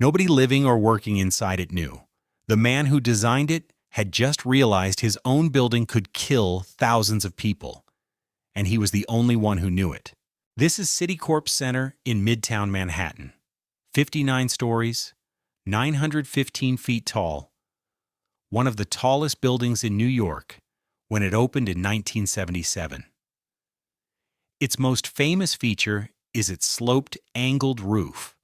Nobody living or working inside it knew. The man who designed it had just realized his own building could kill thousands of people, and he was the only one who knew it. This is Citicorp Center in Midtown Manhattan. 59 stories, 915 feet tall, one of the tallest buildings in New York when it opened in 1977. Its most famous feature is its sloped, angled roof.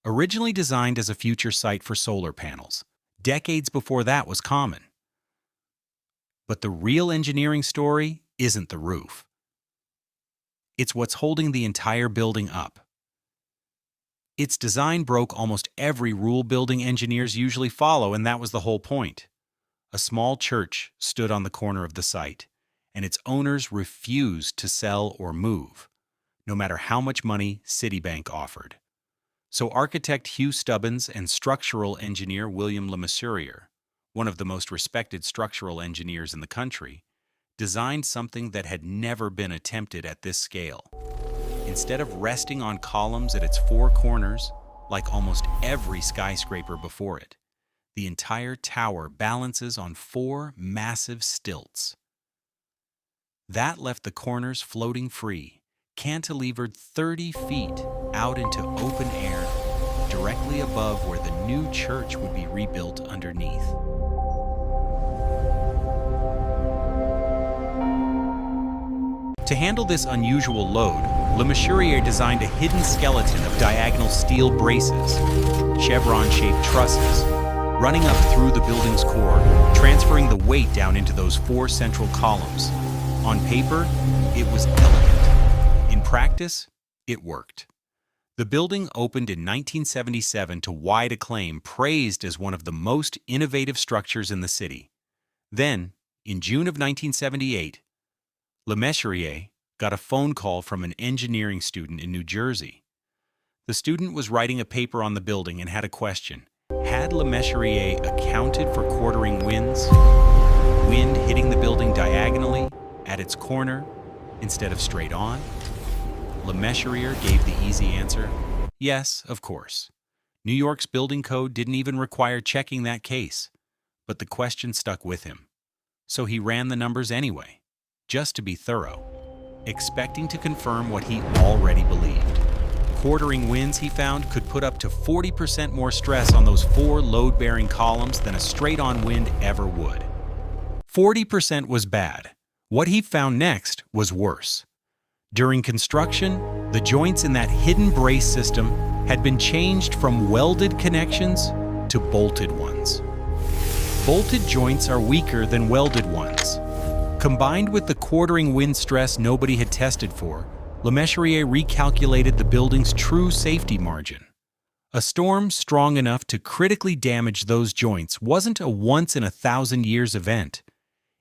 Originally designed as a future site for solar panels, decades before that was common. But the real engineering story isn't the roof. It's what's holding the entire building up. Its design broke almost every rule building engineers usually follow, and that was the whole point. A small church stood on the corner of the site, and its owners refused to sell or move, no matter how much money Citibank offered. So architect Hugh Stubbins and structural engineer William LeMessurier, one of the most respected structural engineers in the country, designed something that had never been attempted at this scale. Instead of resting on columns at its four corners, like almost every skyscraper before it, the entire tower balances on four massive stilts. That left the corners floating free, cantilevered 30 feet out into open air, directly above where the new church would be rebuilt underneath. To handle this unusual load, LeMessurier designed a hidden skeleton of diagonal steel braces, chevron-shaped trusses, running up through the building's core, transferring the weight down into those four central columns. On paper, it was elegant. In practice, it worked. The building opened in 1977 to wide acclaim, praised as one of the most innovative structures in the city. Then, in June of 1978, LeMessurier got a phone call from an engineering student in New Jersey. The student was writing a paper on the building and had a question. Had LeMessurier accounted for quartering winds? Wind hitting the building diagonally at its corner instead of straight on? LeMessurier gave the easy answer, yes, of course. New York's building code didn't even require checking that case, but the question stuck with him. So he ran the numbers anyway, just to be thorough, expecting to confirm what he already believed. Quartering winds, he found, could put up to 40% more stress on those four load-bearing columns than a straight-on wind ever would. 40% was bad. What he found next was worse. During construction, the joints in that hidden brace system had been changed from welded connections to bolted ones. Bolted joints are weaker than welded ones. Combined with the quartering wind stress nobody had tested for, LeMessurier recalculated the building's true safety margin. A storm strong enough to critically damage those joints wasn't a once-in-a-thousand-years event.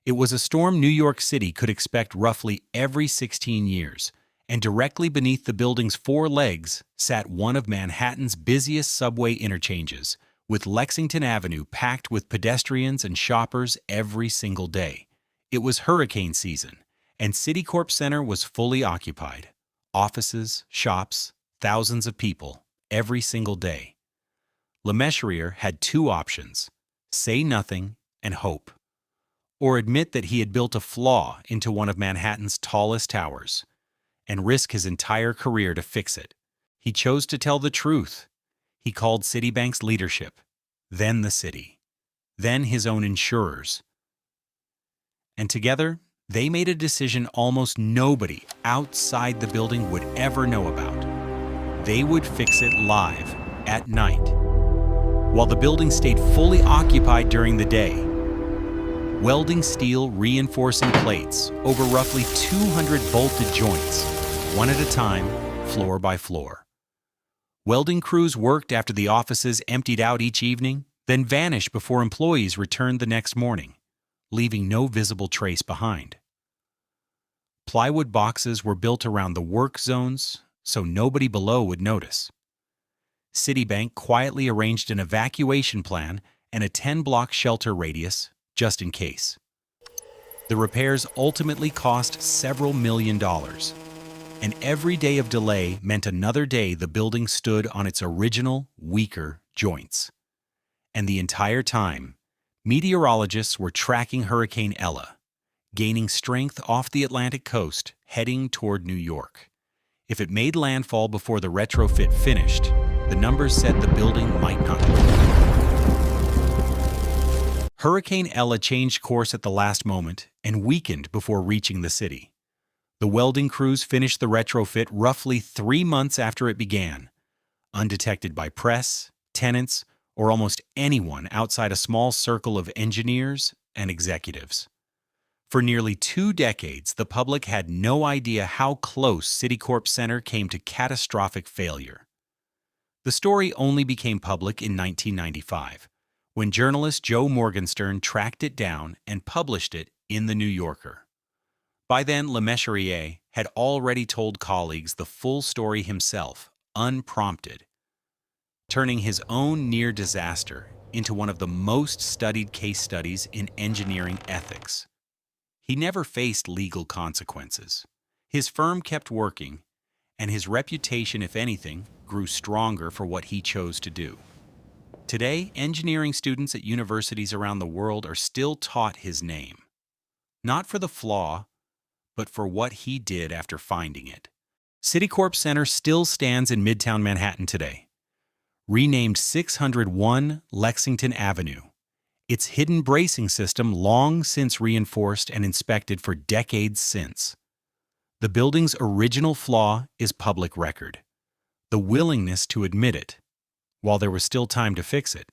It was a storm New York City could expect roughly every 16 years, and directly beneath the building's four legs sat one of Manhattan's busiest subway interchanges, with Lexington Avenue packed with pedestrians and shoppers every single day. It was hurricane season, and Citicorp Center was fully occupied. Offices, shops, thousands of people, every single day. LeMessurier had two options: say nothing and hope, or admit that he had built a flaw into one of Manhattan's tallest towers, and risk his entire career to fix it. He chose to tell the truth. He called Citibank's leadership, then the city, then his own insurers. And together, they made a decision almost nobody outside the building would ever know about. They would fix it live, at night, while the building stayed fully occupied during the day, welding steel reinforcing plates over roughly 200 bolted joints, one at a time, floor by floor. Welding crews worked after the offices emptied out each evening, then vanished before employees returned the next morning, leaving no visible trace behind. Plywood boxes were built around the work zones so nobody below would notice. Citibank quietly arranged an evacuation plan and a 10-block shelter radius, just in case. The repairs ultimately cost several $1 million. And every day of delay meant another day the building stood on its original, weaker joints. And the entire time, meteorologists were tracking Hurricane Ella, gaining strength off the Atlantic coast, heading toward New York. If it made landfall before the retrofit finished, the numbers said the building might not hold. Hurricane Ella changed course at the last moment and weakened before reaching the city. The welding crews finished the retrofit roughly 3 months after it began, undetected by press, tenants, or almost anyone outside a small circle of engineers and executives. For nearly 2 decades, the public had no idea how close Citicorp Center came to catastrophic failure. The story only became public in 1995, when journalist Joe Morgenstern tracked it down and published it in The New Yorker. By then, LeMessurier had already told colleagues the full story himself, unprompted, turning his own near disaster into one of the most studied case studies in engineering ethics. He never faced legal consequences. His firm kept working, and his reputation, if anything, grew stronger for what he chose to do. Today, engineering students at universities around the world are still taught his name, not for the flaw, but for what he did after finding it. Citicorp Center still stands in Midtown Manhattan today, renamed 601 Lexington Avenue. Its hidden bracing system long since reinforced and inspected for decades since. The building's original flaw is public record. The willingness to admit it, while there was still time to fix it,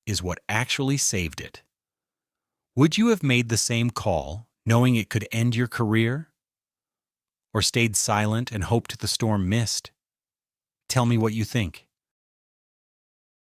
is what actually saved it. Would you have made the same call, knowing it could end your career? Or stayed silent and hoped the storm missed? Tell me what you think.